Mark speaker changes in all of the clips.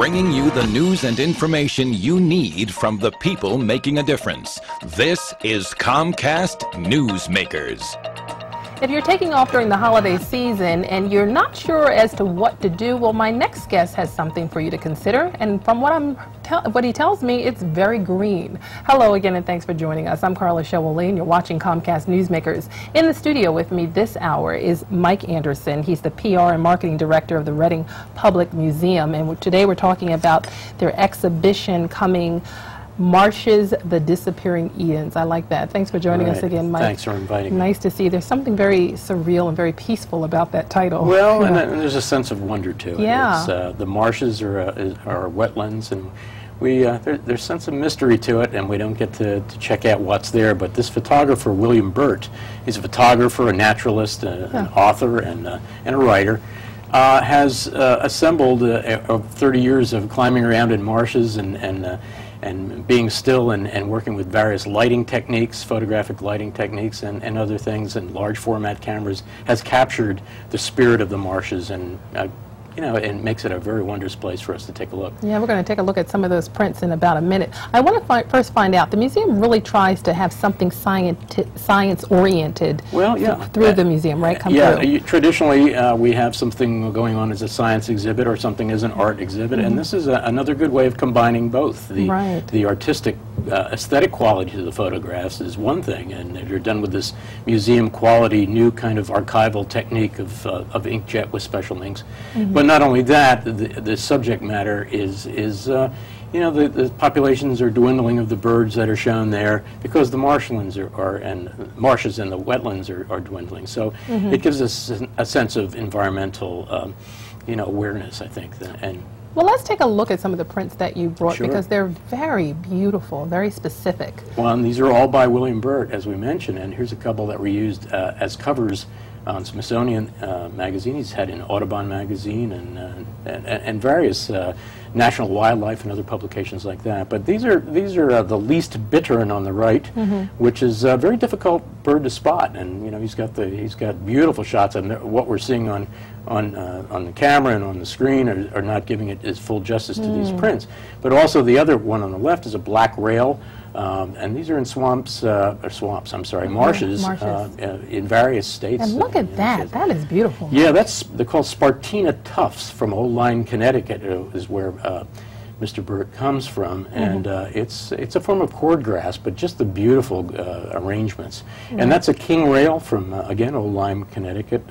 Speaker 1: bringing you the news and information you need from the people making a difference. This is Comcast Newsmakers.
Speaker 2: If you're taking off during the holiday season and you're not sure as to what to do, well, my next guest has something for you to consider. And from what he tells me, it's very green. Hello again, and thanks for joining us. I'm Carla Showell-Lee, and you're watching Comcast Newsmakers. In the studio with me this hour is Mike Anderson. He's the PR and Marketing Director of the Reading Public Museum. And today we're talking about their exhibition coming, Marshes, the Disappearing Edens. I like that. Thanks for joining us again, Mike.
Speaker 3: Thanks for inviting me.
Speaker 2: Nice to see you. There's something very surreal and very peaceful about that title.
Speaker 3: Well, and there's a sense of wonder to it.
Speaker 2: Yeah.
Speaker 3: The marshes are wetlands, and there's a sense of mystery to it, and we don't get to check out what's there. But this photographer, William Burt, he's a photographer, a naturalist, an author, and a writer. Has assembled 30 years of climbing around in marshes and being still and working with various lighting techniques, photographic lighting techniques and other things, and large format cameras, has captured the spirit of the marshes, and it makes it a very wondrous place for us to take a look.
Speaker 2: Yeah, we're going to take a look at some of those prints in about a minute. I want to first find out, the museum really tries to have something science-oriented through the museum, right?
Speaker 3: Traditionally we have something going on as a science exhibit or something as an art exhibit, and this is another good way of combining both. The artistic, aesthetic quality to the photographs is one thing, and they're done with this museum quality, new kind of archival technique of inkjet with special inks. But not only that, the subject matter is the populations are dwindling of the birds that are shown there because the marshlands and marshes and the wetlands are dwindling. So it gives us a sense of environmental, awareness, I think.
Speaker 2: Well, let's take a look at some of the prints that you brought, because they're very beautiful, very specific.
Speaker 3: Well, and these are all by William Burt, as we mentioned, and here's a couple that were used as covers on Smithsonian magazine. He's had in Audubon magazine and various National Wildlife and other publications like that. But these are the least bittern on the right, which is a very difficult bird to spot. And he's got beautiful shots, and what we're seeing on the camera and on the screen are not giving it its full justice to these prints. But also the other one on the left is a black rail. And these are in marshes in various states.
Speaker 2: And look at that. That is beautiful.
Speaker 3: Yeah, they're called Spartina tufts from Old Lyme, Connecticut, is where Mr. Burt comes from. And it's a form of cordgrass, but just the beautiful arrangements. And that's a king rail from, again, Old Lyme, Connecticut.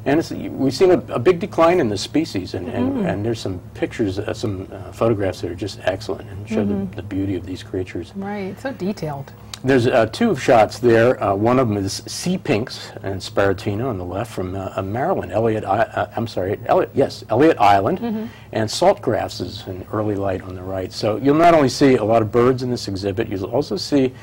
Speaker 3: And we've seen a big decline in the species, and there's some pictures, some photographs that are just excellent and show the beauty of these creatures.
Speaker 2: Right, so detailed.
Speaker 3: There's two shots there. One of them is sea pinks and Sparatina on the left from Maryland, Elliott Island, and salt grasses in early light on the right. So you'll not only see a lot of birds in this exhibit, you'll also see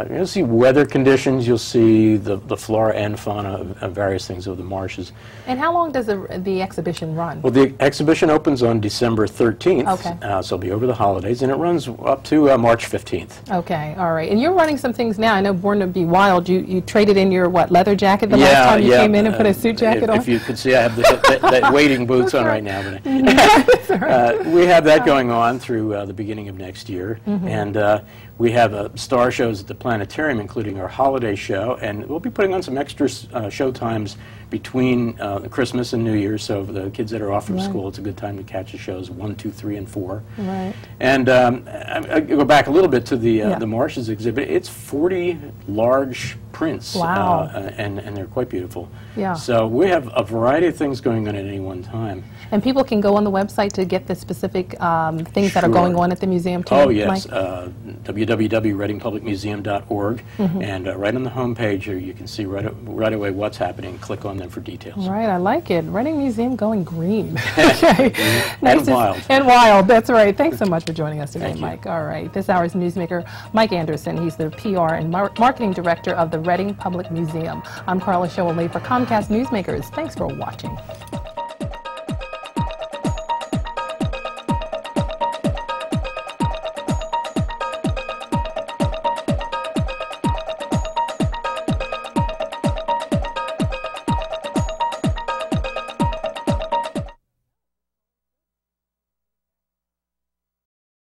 Speaker 3: you'll see weather conditions, you'll see the flora and fauna of various things of the marshes. And
Speaker 2: how long does the exhibition run?
Speaker 3: Well, the exhibition opens on December 13th, so it'll be over the holidays, and it runs up to March 15th.
Speaker 2: Okay, all right. And you're running some things now. I know Born to Be Wild, you traded in your, leather jacket the last time you came in and put a suit jacket on?
Speaker 3: If you could see, I have the wading boots on right now. But we have that going on through the beginning of next year, and we have star shows at the planetarium, including our holiday show, and we'll be putting on some extra show times between Christmas and New Year's, so the kids that are off from school, it's a good time to catch the shows 1, 2, 3, and 4.
Speaker 2: Right.
Speaker 3: And I go back a little bit to the Marshes exhibit. It's 40 large prints, and they're quite beautiful.
Speaker 2: Yeah.
Speaker 3: So we have a variety of things going on at any one time.
Speaker 2: And people can go on the website to get the specific things that are going on at the museum too.
Speaker 3: Oh yes, www.readingpublicmuseum.org, and right on the home page here you can see right away what's happening. Click on them for details.
Speaker 2: Right, I like it. Reading Museum going green.
Speaker 3: And wild.
Speaker 2: And wild, that's right. Thanks so much for joining us today, Mike. All right, this hour's newsmaker, Mike Anderson. He's the PR and Marketing Director of the Reading Public Museum. I'm Carla Showell-Lee for Comcast Newsmakers. Thanks for watching.